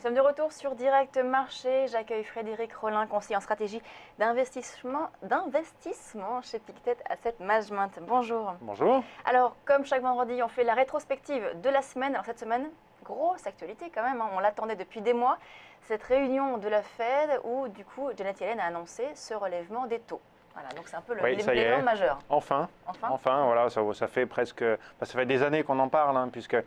sommes de retour sur Direct Marché. J'accueille Frédéric Rollin, conseiller en stratégie d'investissement chez Pictet Asset Management. Bonjour. Bonjour. Alors, comme chaque vendredi, on fait la rétrospective de la semaine. Alors cette semaine, grosse actualité quand même, hein. On l'attendait depuis des mois. Cette réunion de la Fed où du coup Janet Yellen a annoncé ce relèvement des taux. Voilà, donc c'est un peu l'événement majeur. Enfin, voilà, ça fait presque, ça fait des années qu'on en parle, hein, puisque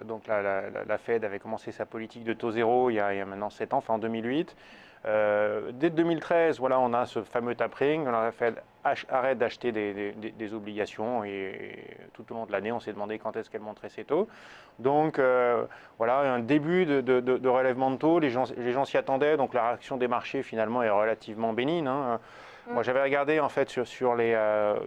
donc la Fed avait commencé sa politique de taux zéro il y a maintenant 7 ans, enfin en 2008. Dès 2013, voilà, on a ce fameux tapering. La Fed arrête d'acheter des obligations et tout au long de l'année, on s'est demandé quand est-ce qu'elle monterait ses taux. Donc voilà, un début de relèvement de taux. Les gens s'y attendaient, donc la réaction des marchés finalement est relativement bénigne, hein. Moi, j'avais regardé en fait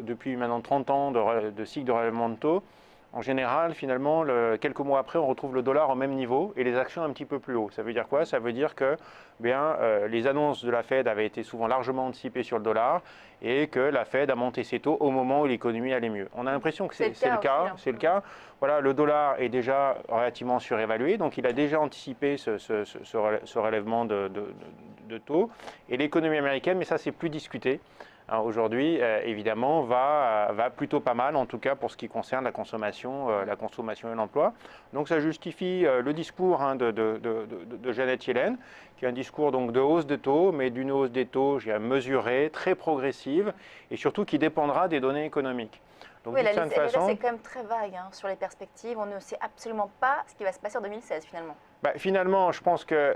depuis maintenant 30 ans de cycle de relèvement de taux. En général, finalement, quelques mois après, on retrouve le dollar au même niveau et les actions un petit peu plus haut. Ça veut dire quoi? Ça veut dire que les annonces de la Fed avaient été souvent largement anticipées sur le dollar et que la Fed a monté ses taux au moment où l'économie allait mieux. On a l'impression que c'est le cas. C'est le cas. Voilà, le dollar est déjà relativement surévalué, donc il a déjà anticipé ce relèvement de taux. Et l'économie américaine, mais ça c'est plus discuté, aujourd'hui, évidemment, va plutôt pas mal, en tout cas pour ce qui concerne la consommation et l'emploi. Donc ça justifie le discours, hein, de Janet Yellen, qui est un discours donc de hausse des taux, mais d'une hausse des taux mesurée, très progressive, et surtout qui dépendra des données économiques. Donc, oui, c'est quand même très vague, hein, sur les perspectives. On ne sait absolument pas ce qui va se passer en 2016 finalement. Finalement, je pense que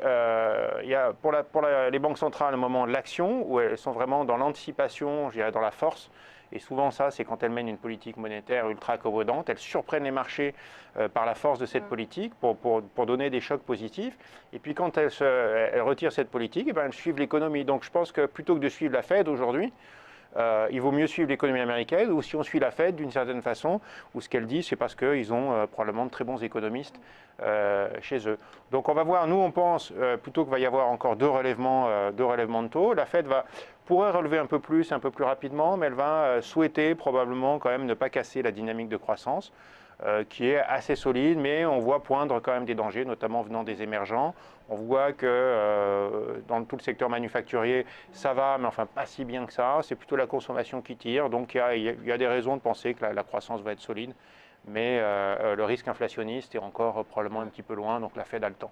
y a pour les banques centrales un moment de l'action où elles sont vraiment dans l'anticipation, je dirais dans la force. Et souvent ça, c'est quand elles mènent une politique monétaire ultra accommodante. Elles surprennent les marchés par la force de cette politique pour donner des chocs positifs. Et puis quand elles retirent cette politique, elles suivent l'économie. Donc je pense que plutôt que de suivre la Fed aujourd'hui, il vaut mieux suivre l'économie américaine, ou si on suit la Fed d'une certaine façon, ou ce qu'elle dit, c'est parce qu'ils ont probablement de très bons économistes chez eux. Donc on va voir, nous on pense plutôt qu'il va y avoir encore deux relèvements de taux. La Fed pourrait relever un peu plus rapidement, mais elle va souhaiter probablement quand même ne pas casser la dynamique de croissance, qui est assez solide, mais on voit poindre quand même des dangers, notamment venant des émergents. On voit que dans tout le secteur manufacturier, ça va, mais enfin pas si bien que ça. C'est plutôt la consommation qui tire. Donc il y a des raisons de penser que la croissance va être solide, mais le risque inflationniste est encore probablement un petit peu loin, donc la Fed a le temps.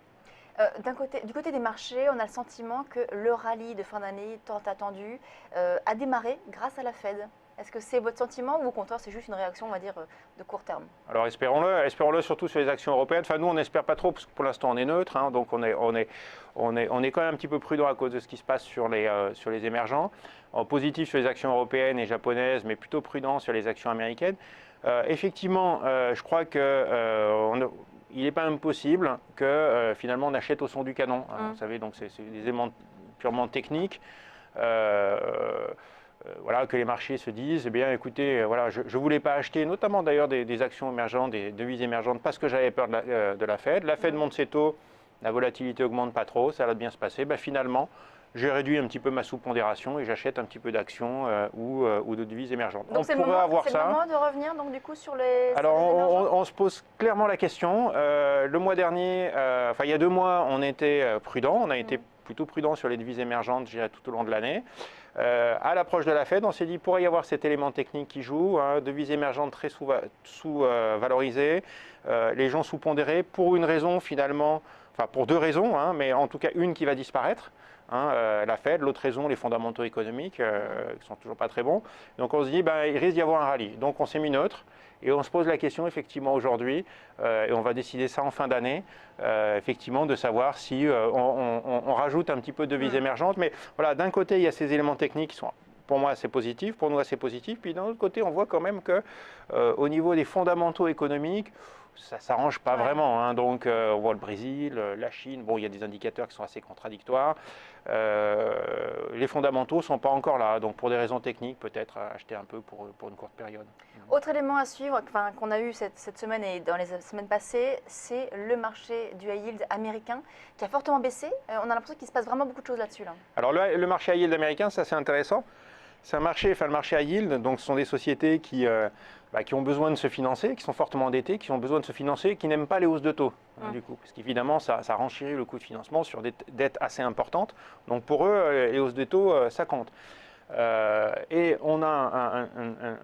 Du côté des marchés, on a le sentiment que le rallye de fin d'année tant attendu a démarré grâce à la Fed. Est-ce que c'est votre sentiment ou au contraire c'est juste une réaction, on va dire, de court terme? Alors espérons-le surtout sur les actions européennes. Enfin nous on n'espère pas trop parce que pour l'instant on est neutre, hein, donc on est quand même un petit peu prudent à cause de ce qui se passe sur les émergents. En positif sur les actions européennes et japonaises, mais plutôt prudent sur les actions américaines. Effectivement, je crois que il n'est pas impossible que finalement on achète au son du canon. Vous savez, donc c'est des éléments purement techniques. Voilà, que les marchés se disent, eh bien écoutez, voilà, je ne voulais pas acheter, notamment d'ailleurs des actions émergentes, des devises émergentes, parce que j'avais peur de la Fed. La Fed monte ses taux, la volatilité augmente pas trop, ça va bien se passer. Finalement, j'ai réduit un petit peu ma sous-pondération et j'achète un petit peu d'actions ou de devises émergentes. Donc c'est le moment de revenir donc, du coup sur les... Alors on se pose clairement la question. Le mois dernier, il y a 2 mois, on était prudent, on a été plutôt prudent sur les devises émergentes, je dirais, tout au long de l'année. À l'approche de la Fed, on s'est dit qu'il pourrait y avoir cet élément technique qui joue, hein, devises émergentes très sous-valorisées, les gens sous-pondérés pour une raison finalement, enfin pour 2 raisons, hein, mais en tout cas une qui va disparaître. La Fed, l'autre raison, les fondamentaux économiques qui ne sont toujours pas très bons. Donc on se dit, il risque d'y avoir un rallye. Donc on s'est mis neutre et on se pose la question effectivement aujourd'hui, et on va décider ça en fin d'année, effectivement de savoir si on rajoute un petit peu de devises émergentes. Mais voilà, d'un côté il y a ces éléments techniques qui sont pour moi assez positifs, pour nous assez positifs, puis d'un autre côté on voit quand même que au niveau des fondamentaux économiques, ça ne s'arrange pas vraiment, hein. Donc on voit le Brésil, la Chine, bon il y a des indicateurs qui sont assez contradictoires. Les fondamentaux ne sont pas encore là, donc pour des raisons techniques, peut-être acheter un peu pour une courte période. Autre élément à suivre, qu'on a eu cette semaine et dans les semaines passées, c'est le marché du high yield américain qui a fortement baissé. On a l'impression qu'il se passe vraiment beaucoup de choses là-dessus. Alors le marché high yield américain, ça c'est intéressant. C'est un marché, enfin le marché à yield, donc ce sont des sociétés qui ont besoin de se financer, qui sont fortement endettées, qui ont besoin de se financer, qui n'aiment pas les hausses de taux, du coup, parce qu'évidemment ça renchérit le coût de financement sur des dettes assez importantes. Donc pour eux, les hausses de taux, ça compte. Et on a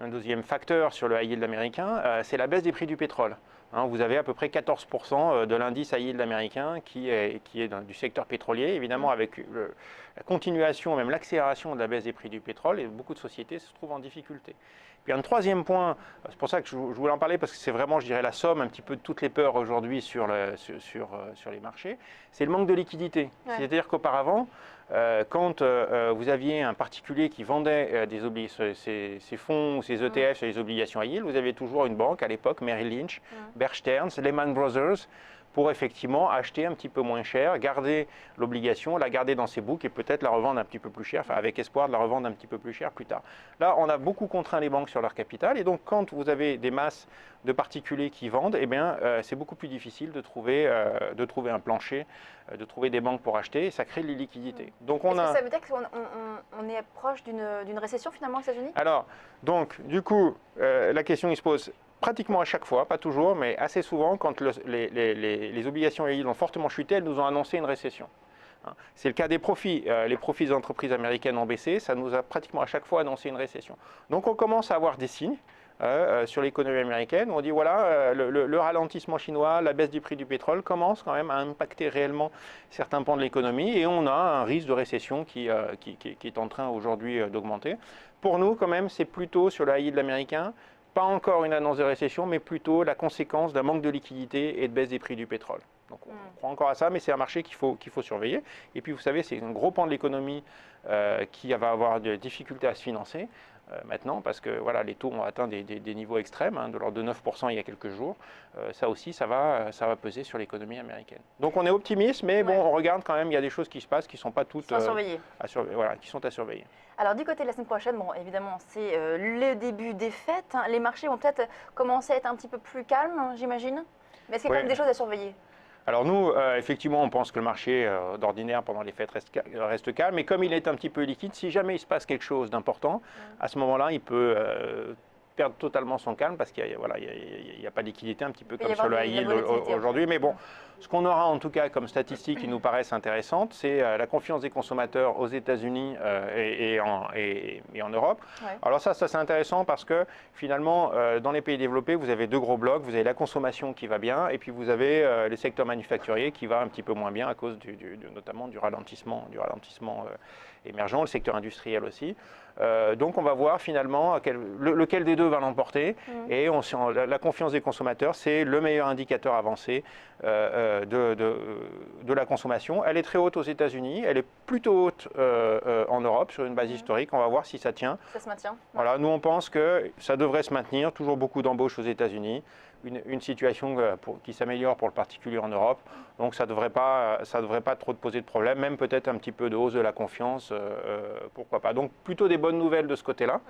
un deuxième facteur sur le high yield américain, c'est la baisse des prix du pétrole. Vous avez à peu près 14% de l'indice high yield américain qui est du secteur pétrolier, évidemment avec la continuation, même l'accélération de la baisse des prix du pétrole, et beaucoup de sociétés se trouvent en difficulté. Puis un troisième point, c'est pour ça que je voulais en parler, parce que c'est vraiment, je dirais, la somme un petit peu de toutes les peurs aujourd'hui sur les marchés, c'est le manque de liquidité. Ouais. C'est-à-dire qu'auparavant, quand vous aviez un particulier qui vendait ses fonds ou ses ETF sur les obligations à yield, vous aviez toujours une banque, à l'époque, Merrill Lynch, Bear Stearns, Lehman Brothers, pour effectivement acheter un petit peu moins cher, garder l'obligation, la garder dans ses books et peut-être la revendre un petit peu plus cher, enfin avec espoir de la revendre un petit peu plus cher plus tard. Là, on a beaucoup contraint les banques sur leur capital et donc quand vous avez des masses de particuliers qui vendent, eh bien, c'est beaucoup plus difficile de trouver un plancher, de trouver des banques pour acheter et ça crée de l'illiquidité. Donc Est-ce que ça veut dire qu'on est proche d'une récession finalement aux États-Unis? Alors, donc, du coup, la question il se pose pratiquement à chaque fois, pas toujours, mais assez souvent, quand les obligations à yield ont fortement chuté, elles nous ont annoncé une récession. C'est le cas des profits. Les profits des entreprises américaines ont baissé, ça nous a pratiquement à chaque fois annoncé une récession. Donc on commence à avoir des signes sur l'économie américaine. On dit voilà, le ralentissement chinois, la baisse du prix du pétrole commence quand même à impacter réellement certains pans de l'économie et on a un risque de récession qui est en train aujourd'hui d'augmenter. Pour nous, quand même, c'est plutôt sur le high yield américain, pas encore une annonce de récession, mais plutôt la conséquence d'un manque de liquidité et de baisse des prix du pétrole. Donc on croit encore à ça, mais c'est un marché qu'il faut surveiller. Et puis vous savez, c'est un gros pan de l'économie qui va avoir des difficultés à se financer maintenant, parce que voilà, les taux ont atteint des niveaux extrêmes, de l'ordre de 9% il y a quelques jours. Ça aussi, ça va peser sur l'économie américaine. Donc on est optimiste, mais bon, on regarde quand même, il y a des choses qui se passent qui ne sont pas toutes qui sont à surveiller. Alors du côté de la semaine prochaine, bon évidemment c'est le début des fêtes, les marchés vont peut-être commencer à être un petit peu plus calmes, j'imagine, mais est-ce qu'il y a quand même des choses à surveiller? Alors nous, effectivement, on pense que le marché d'ordinaire pendant les fêtes reste calme, mais comme il est un petit peu liquide, si jamais il se passe quelque chose d'important, à ce moment-là, il peut perdre totalement son calme parce qu'il n'y a pas de liquidité, un petit peu comme sur le high yield aujourd'hui. Mais bon, ce qu'on aura en tout cas comme statistiques qui nous paraissent intéressantes, c'est la confiance des consommateurs aux États-Unis et en Europe. Ouais. Alors ça c'est intéressant parce que finalement, dans les pays développés, vous avez deux gros blocs. Vous avez la consommation qui va bien et puis vous avez les secteurs manufacturiers qui va un petit peu moins bien à cause notamment du ralentissement émergent, le secteur industriel aussi. Donc on va voir finalement lequel des deux va l'emporter et la confiance des consommateurs, c'est le meilleur indicateur avancé de la consommation. Elle est très haute aux États-Unis, elle est plutôt haute en Europe sur une base historique. On va voir si ça tient. Ça se maintient. Voilà, nous on pense que ça devrait se maintenir, toujours beaucoup d'embauches aux États-Unis. Une situation qui s'améliore pour le particulier en Europe. Donc ça devrait pas trop te poser de problème, même peut-être un petit peu de hausse de la confiance, pourquoi pas. Donc plutôt des bonnes nouvelles de ce côté-là.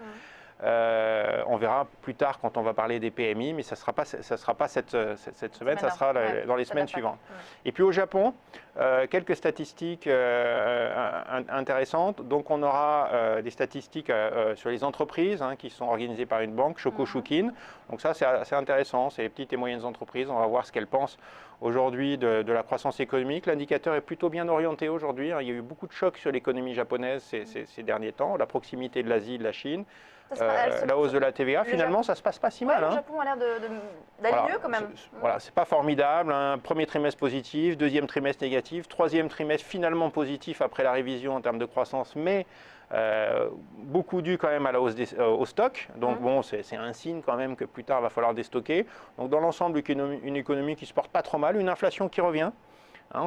On verra plus tard quand on va parler des PMI, mais ça sera pas cette semaine, ça sera dans les semaines suivantes. Et puis au Japon, quelques statistiques intéressantes. Donc on aura des statistiques sur les entreprises qui sont organisées par une banque, Shoko Shukin. Donc ça c'est assez intéressant, c'est les petites et moyennes entreprises. On va voir ce qu'elles pensent aujourd'hui de la croissance économique. L'indicateur est plutôt bien orienté aujourd'hui. Il y a eu beaucoup de chocs sur l'économie japonaise ces derniers temps, la proximité de l'Asie, de la Chine. La hausse de la TVA, finalement, ça ne se passe pas si mal. Le Japon a l'air d'aller mieux quand même. Voilà, c'est pas formidable. Premier trimestre positif, deuxième trimestre négatif, troisième trimestre finalement positif après la révision en termes de croissance, mais beaucoup dû quand même à la hausse au stock. Donc bon, c'est un signe quand même que plus tard, il va falloir déstocker. Donc dans l'ensemble, une économie qui se porte pas trop mal, une inflation qui revient.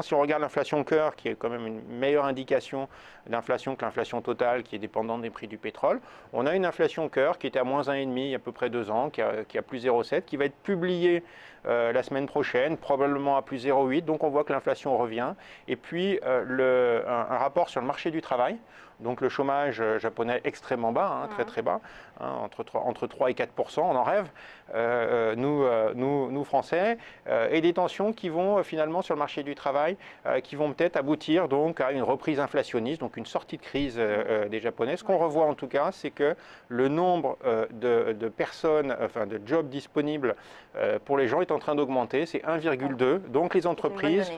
Si on regarde l'inflation cœur, qui est quand même une meilleure indication d'inflation que l'inflation totale, qui est dépendante des prix du pétrole, on a une inflation cœur qui était à moins 1,5 il y a à peu près 2 ans, qui a plus 0,7, qui va être publiée la semaine prochaine, probablement à plus 0,8. Donc on voit que l'inflation revient. Et puis un rapport sur le marché du travail. Donc le chômage japonais extrêmement bas, hein, très très bas, hein, entre 3 et 4%, on en rêve, nous Français, et des tensions qui vont finalement sur le marché du travail, qui vont peut-être aboutir donc à une reprise inflationniste, donc une sortie de crise des Japonais. Ce qu'on revoit en tout cas, c'est que le nombre de personnes, enfin de jobs disponibles pour les gens est en train d'augmenter, c'est 1,2. Donc les entreprises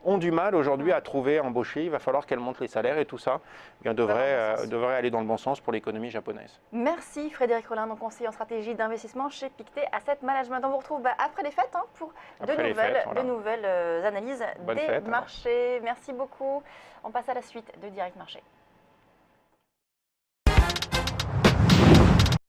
ont du mal aujourd'hui à trouver, à embaucher. Il va falloir qu'elles montent les salaires et tout ça devrait aller dans le bon sens pour l'économie japonaise. Merci Frédéric Rollin, donc conseiller en stratégie d'investissement chez Pictet Asset Management. On vous retrouve après les fêtes pour de nouvelles analyses des marchés. Merci beaucoup. On passe à la suite de Direct Marché.